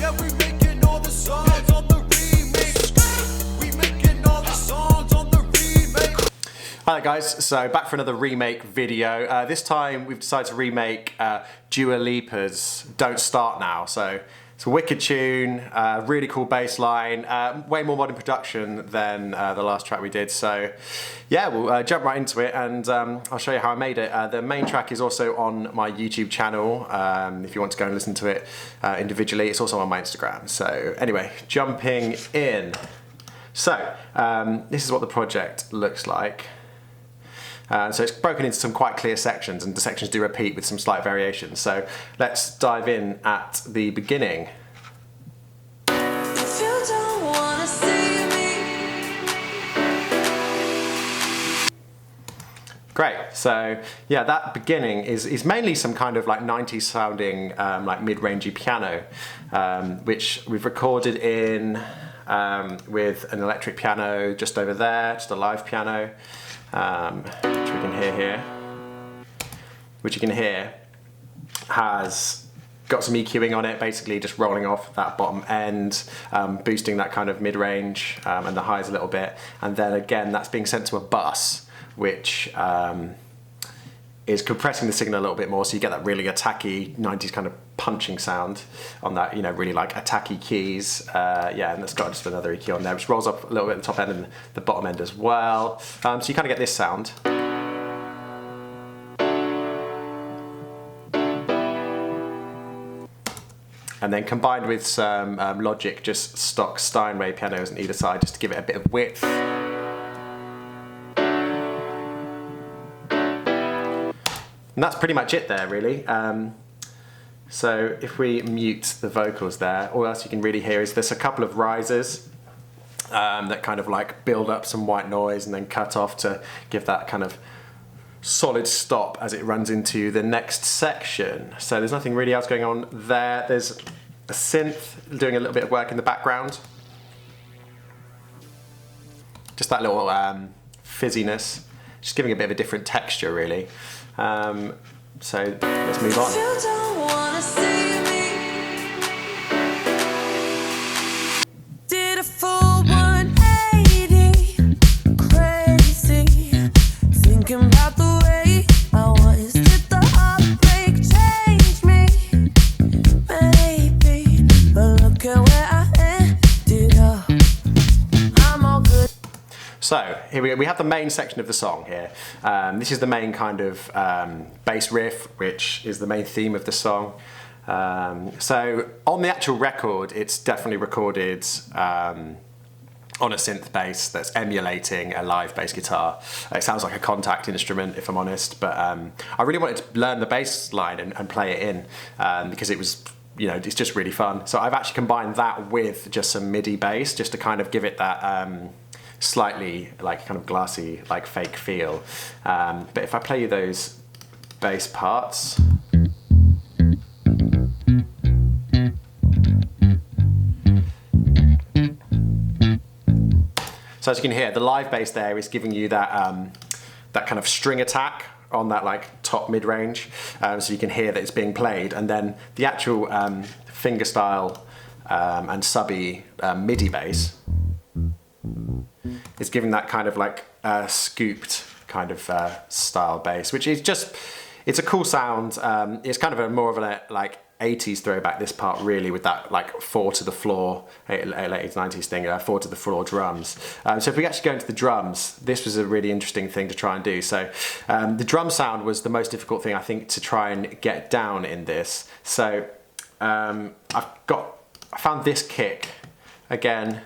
Yeah, we making all the songs on the remix. We making all the songs on the remake. Hi guys, so back for another remake video. This time we've decided to remake Dua Lipa's Don't Start Now. So it's a wicked tune, really cool bass line, way more modern production than the last track we did. So yeah, we'll jump right into it and I'll show you how I made it. The main track is also on my YouTube channel if you want to go and listen to it individually. It's also on my Instagram. So anyway, jumping in. So this is what the project looks like. So it's broken into some quite clear sections, and the sections do repeat with some slight variations. So let's dive in at the beginning. If you don't wanna see me. Great. So yeah, that beginning is mainly some kind of like 90s sounding like mid-rangey piano, which we've recorded in with an electric piano just over there, just a live piano. Which you can hear has got some EQing on it, basically just rolling off that bottom end, boosting that kind of mid-range and the highs a little bit, and then again that's being sent to a bus which is compressing the signal a little bit more, so you get that really attacky 90s kind of punching sound on that, you know, really like attacky keys. Yeah, and it's got just another EQ on there which rolls up a little bit at the top end and the bottom end as well. So you kind of get this sound. And then combined with some Logic, just stock Steinway pianos on either side just to give it a bit of width. And that's pretty much it there, really. So if we mute the vocals there, all else you can really hear is there's a couple of risers that kind of like build up some white noise and then cut off to give that kind of solid stop as it runs into the next section. So there's nothing really else going on there. There's a synth doing a little bit of work in the background. Just that little fizziness, just giving a bit of a different texture, really. So let's move on. If you don't wanna see me. Did a full 180, crazy, thinking about the way I was. Did the heartbreak change me? Maybe, but look at where I ended up. I'm all good. So here we have the main section of the song here. This is the main kind of bass riff, which is the main theme of the song. So on the actual record, it's definitely recorded on a synth bass that's emulating a live bass guitar. It sounds like a contact instrument, if I'm honest, but I really wanted to learn the bass line and play it in because it was, you know, it's just really fun. So I've actually combined that with just some MIDI bass just to kind of give it that slightly like kind of glassy, like fake feel. But if I play you those bass parts. So as you can hear, the live bass there is giving you that that kind of string attack on that like top mid-range, so you can hear that it's being played, and then the actual fingerstyle and subby MIDI bass is giving that kind of like scooped kind of style bass, which is just, it's a cool sound. It's kind of a more of a like 80s throwback, this part really, with that like 4 to the floor, late 80s, 90s thing, 4 to the floor drums. So if we actually go into the drums, this was a really interesting thing to try and do. So the drum sound was the most difficult thing I think to try and get down in this. So I found this kick again.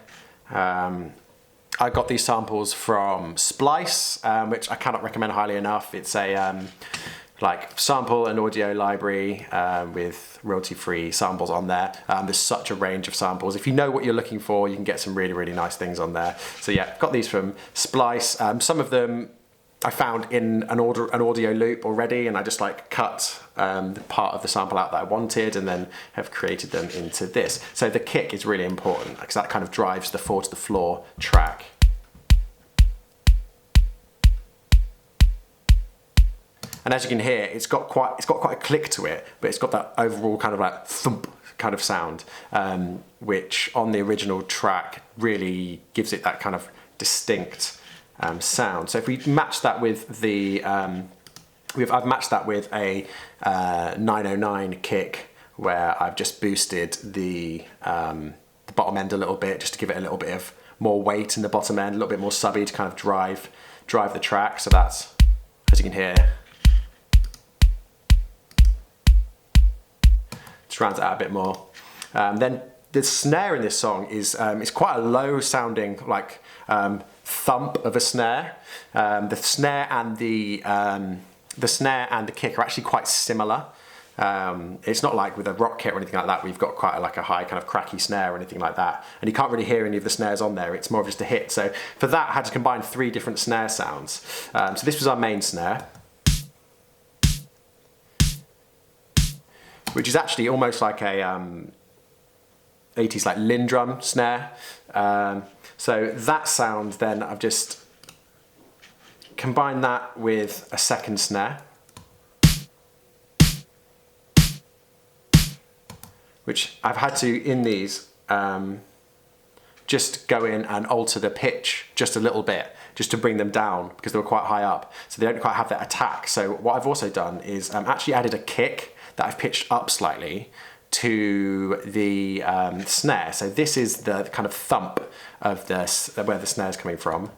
I got these samples from Splice, which I cannot recommend highly enough. It's a like sample and audio library with royalty-free samples on there. There's such a range of samples. If you know what you're looking for, you can get some really, really nice things on there. So yeah, got these from Splice. Some of them I found in an audio loop already, and I just like cut the part of the sample out that I wanted and then have created them into this. So the kick is really important because that kind of drives the 4 to the floor track. And as you can hear, it's got quite a click to it, but it's got that overall kind of like thump kind of sound, which on the original track really gives it that kind of distinct sound. So if we match that with the, I've matched that with a 909 kick, where I've just boosted the bottom end a little bit, just to give it a little bit of more weight in the bottom end, a little bit more subby to kind of drive the track. So that's, as you can hear, just rounds it out a bit more. Then the snare in this song is it's quite a low sounding, like thump of a snare. The snare and the kick are actually quite similar. It's not like with a rock kit or anything like that, we've got quite a high kind of cracky snare or anything like that. And you can't really hear any of the snares on there. It's more of just a hit. So for that, I had to combine 3 different snare sounds. So this was our main snare, which is actually almost like a 80s like Lindrum snare. So that sound, then I've just combined that with a second snare, which I've had to, in these, just go in and alter the pitch just a little bit, just to bring them down, because they were quite high up, so they don't quite have that attack. So what I've also done is actually added a kick that I've pitched up slightly to the snare. So this is the kind of thump of where the snare is coming from.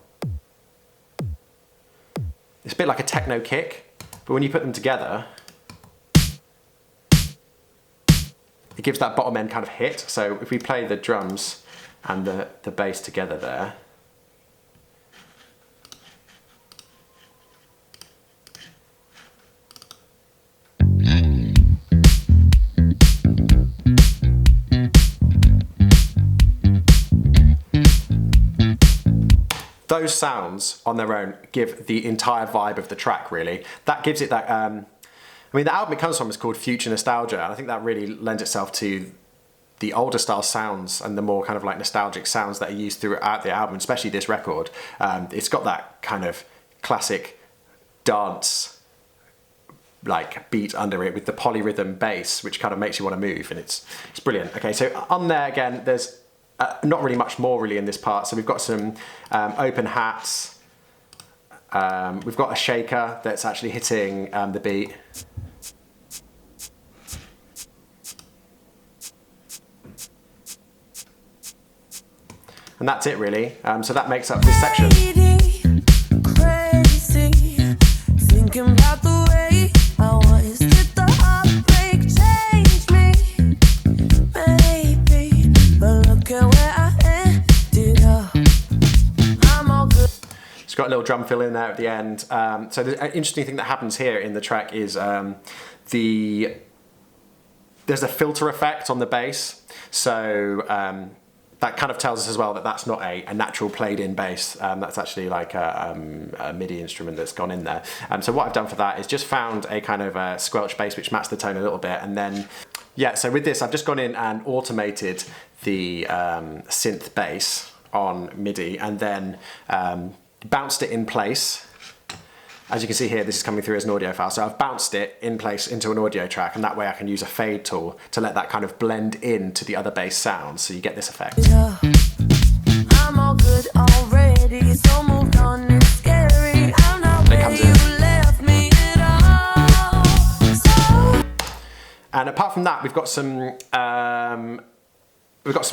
It's a bit like a techno kick, but when you put them together, it gives that bottom end kind of hit. So if we play the drums and the bass together there, those sounds on their own give the entire vibe of the track, really. That gives it that, I mean, the album it comes from is called Future Nostalgia, and I think that really lends itself to the older style sounds and the more kind of like nostalgic sounds that are used throughout the album, especially this record. It's got that kind of classic dance like beat under it with the polyrhythm bass, which kind of makes you want to move, and it's brilliant. Okay, so on there again, there's not really much more really in this part. So we've got some open hats. We've got a shaker that's actually hitting the beat. And that's it really. So that makes up this section. Crazy, thinking about the way I was. Did the heartbreak change me? Maybe, but look at where I ended up. I'm all good. It's got a little drum fill in there at the end. So the interesting thing that happens here in the track is there's a filter effect on the bass. So that kind of tells us as well that that's not a natural played in bass. That's actually like a MIDI instrument that's gone in there. So what I've done for that is just found a kind of squelch bass which matched the tone a little bit, and then yeah, so with this I've just gone in and automated the synth bass on MIDI, and then bounced it in place. As you can see here, this is coming through as an audio file. So I've bounced it in place into an audio track, and that way I can use a fade tool to let that kind of blend in to the other bass sounds, so you get this effect. I'm all good already, so moved on, it's scary. I'm not It where comes you in. left me at all. So And apart from that, we've got some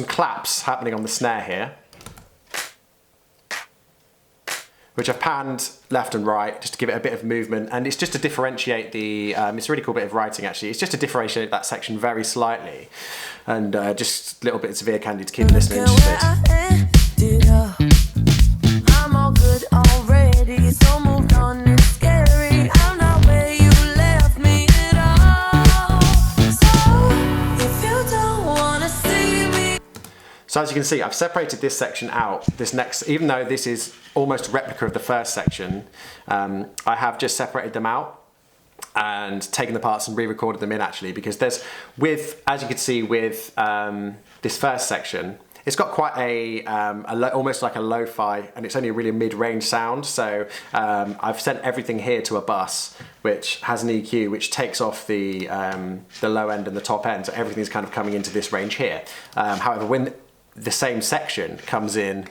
claps happening on the snare here, which I've panned left and right just to give it a bit of movement, and it's just to differentiate the, it's a really cool bit of writing actually, it's just to differentiate that section very slightly, and just little bits of ear candy to keep listening look at interested. where I ended up. I'm all good already, so moved on, it's scary. I'm not where you left me at all. So if you don't wanna see me. So as you can see, I've separated this section out. This next, even though this is almost a replica of the first section, I have just separated them out and taken the parts and re-recorded them in actually, because there's, as you can see with this first section, it's got quite almost like a lo-fi, and it's only a really mid-range sound. So I've sent everything here to a bus, which has an EQ, which takes off the low end and the top end. So everything's kind of coming into this range here. However, when the same section comes in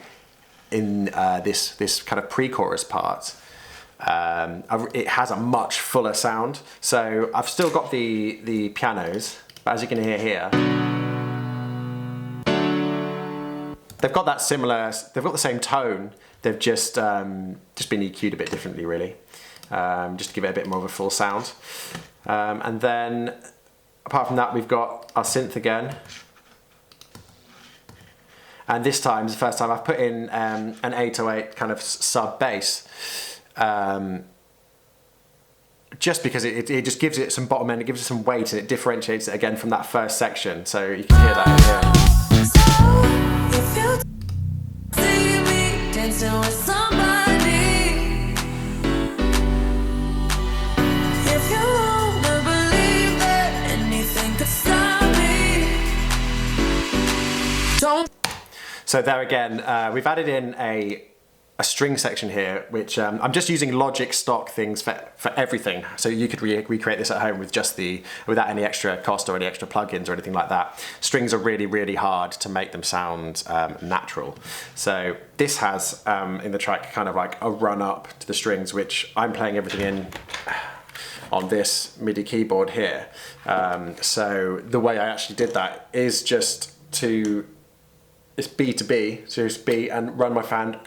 this kind of pre-chorus part, it has a much fuller sound. So I've still got the pianos, but as you can hear here, they've got that similar. They've got the same tone. They've just been EQ'd a bit differently, really, just to give it a bit more of a full sound. And then, apart from that, we've got our synth again. And this time is the first time I've put in an 808 kind of sub bass. Just because it just gives it some bottom end, it gives it some weight, and it differentiates it again from that first section. So you can hear that in here. So there again, we've added in a string section here, which I'm just using Logic stock things for everything. So you could recreate this at home with without any extra cost or any extra plugins or anything like that. Strings are really, really hard to make them sound natural. So this has in the track kind of like a run up to the strings, which I'm playing everything in on this MIDI keyboard here. So the way I actually did that is just it's B to B, so it's B, and run my fan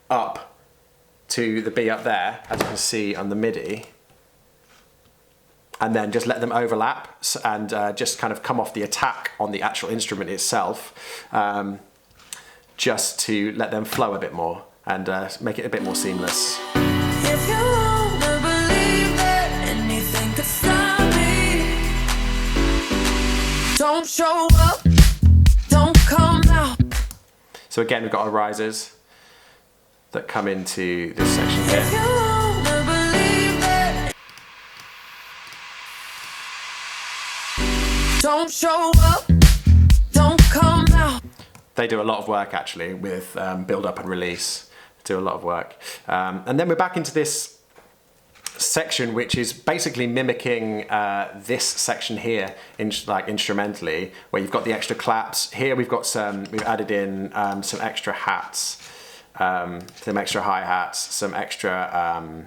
up to the B up there, as you can see on the MIDI, and then just let them overlap and just kind of come off the attack on the actual instrument itself, just to let them flow a bit more and make it a bit more seamless. If you wanna believe that anything could stop me, don't show up, don't come out. So again, we've got our risers that come into this section here. If you wanna believe that, don't show up, don't come out. They do a lot of work actually with build up and release. Do a lot of work. And then we're back into this section, which is basically mimicking this section here, instrumentally, where you've got the extra claps. Here we've added in some extra hats, some extra hi-hats, some extra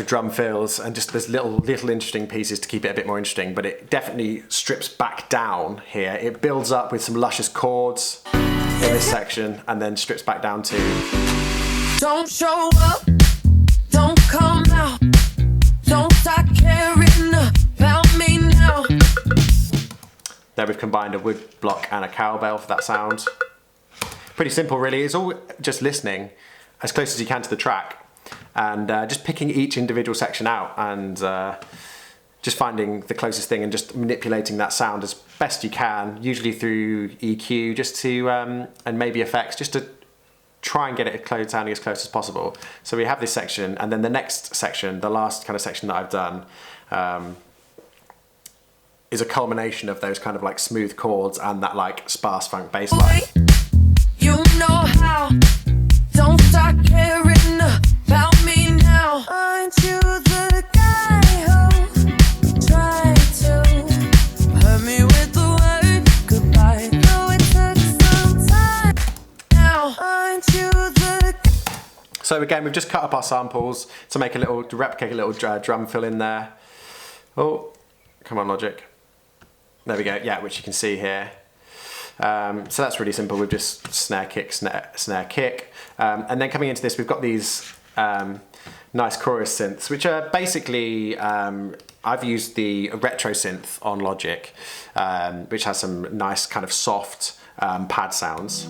drum fills, and just there's little interesting pieces to keep it a bit more interesting. But it definitely strips back down here. It builds up with some luscious chords in this section, and then strips back down to don't show up, don't come out, don't start caring about me now. There we've combined a wood block and a cowbell for that sound. Pretty simple really, it's all just listening as close as you can to the track and just picking each individual section out and just finding the closest thing and just manipulating that sound as best you can, usually through EQ, just to, and maybe effects, just to try and get it sounding as close as possible. So we have this section, and then the next section, the last kind of section that I've done, is a culmination of those kind of like smooth chords and that like sparse funk bass line. You know how, don't start caring about me now. Aren't you the guy who tried to hurt me with the word goodbye? Though it took some time. Now, aren't you the... So again, we've just cut up our samples to replicate a little drum fill in there. Oh, come on, Logic. There we go. Yeah, which you can see here. So that's really simple. We've just snare kick, snare kick. And then coming into this, we've got these nice chorus synths, which are basically, I've used the retro synth on Logic, which has some nice kind of soft pad sounds.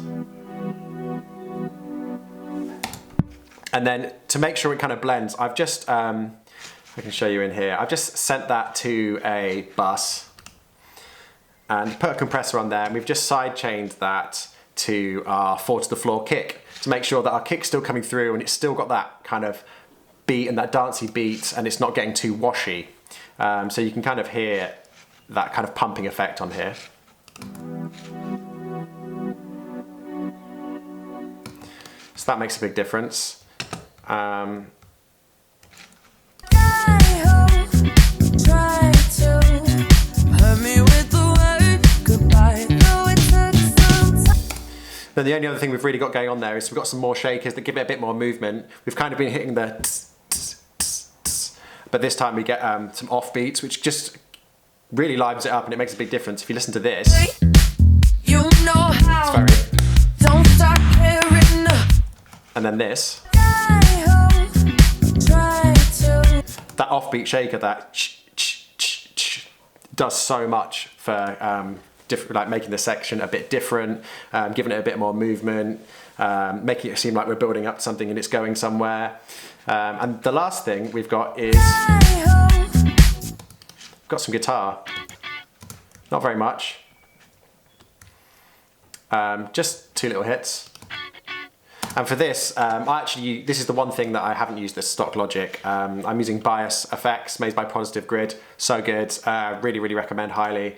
And then to make sure it kind of blends, I've just, I can show you in here, I've just sent that to a bus and put a compressor on there, and we've just side chained that to our 4 to the floor kick to make sure that our kick's still coming through and it's still got that kind of beat and that dancey beat, and it's not getting too washy. So you can kind of hear that kind of pumping effect on here. So that makes a big difference. Then the only other thing we've really got going on there is we've got some more shakers that give it a bit more movement. We've kind of been hitting the tss, tss, tss, tss, but this time we get some offbeats, which just really livens it up and it makes a big difference. If you listen to this, You know how. it's very, Don't start caring. and then this, that offbeat shaker, that does so much for like making the section a bit different, giving it a bit more movement, making it seem like we're building up something and it's going somewhere. And the last thing we've got is got some guitar. Not very much. Just 2 little hits. And for this, this is the one thing that I haven't used this stock Logic. I'm using bias effects made by Positive Grid. So good. Really, really recommend highly.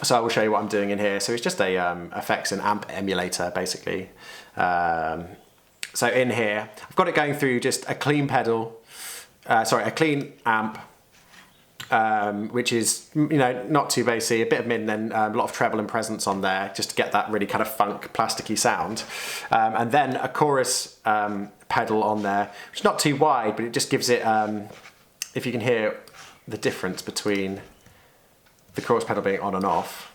So I will show you what I'm doing in here. So it's just a effects and amp emulator, basically. So in here, I've got it going through just a clean pedal, a clean amp, which is, not too bassy, a bit of mid, and then a lot of treble and presence on there, just to get that really kind of funk, plasticky sound. And then a chorus pedal on there, which is not too wide, but it just gives it, if you can hear the difference between the chorus pedal being on and off.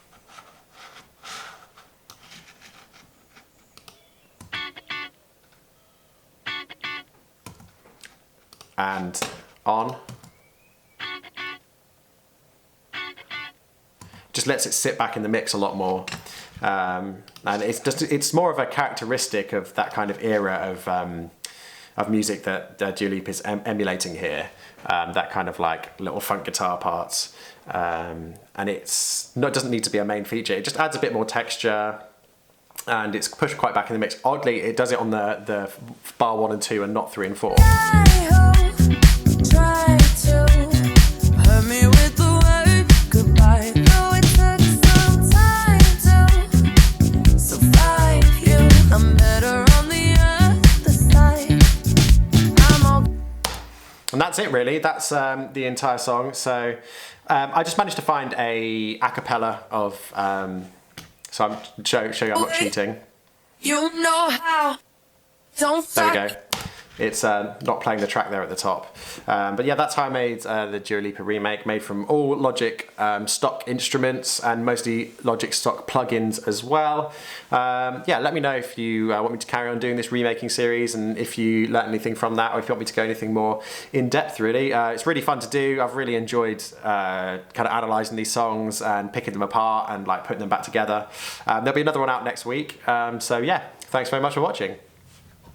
And on. Just lets it sit back in the mix a lot more. And it's more of a characteristic of that kind of era of music that Dua Lipa is emulating here. That kind of like little funk guitar parts. And it doesn't need to be a main feature. It just adds a bit more texture and it's pushed quite back in the mix. Oddly, it does it on the bar 1 and 2 and not 3 and 4. And that's it really, that's the entire song. So I just managed to find a cappella of, so I'm show you I'm not cheating. You know how. Don't There we start. go. It's not playing the track there at the top. But yeah, that's how I made the Dua Lipa remake, made from all Logic stock instruments and mostly Logic stock plugins as well. Yeah, let me know if you want me to carry on doing this remaking series and if you learnt anything from that or if you want me to go anything more in depth really. It's really fun to do. I've really enjoyed kind of analysing these songs and picking them apart and like putting them back together. There'll be another one out next week. So yeah, thanks very much for watching.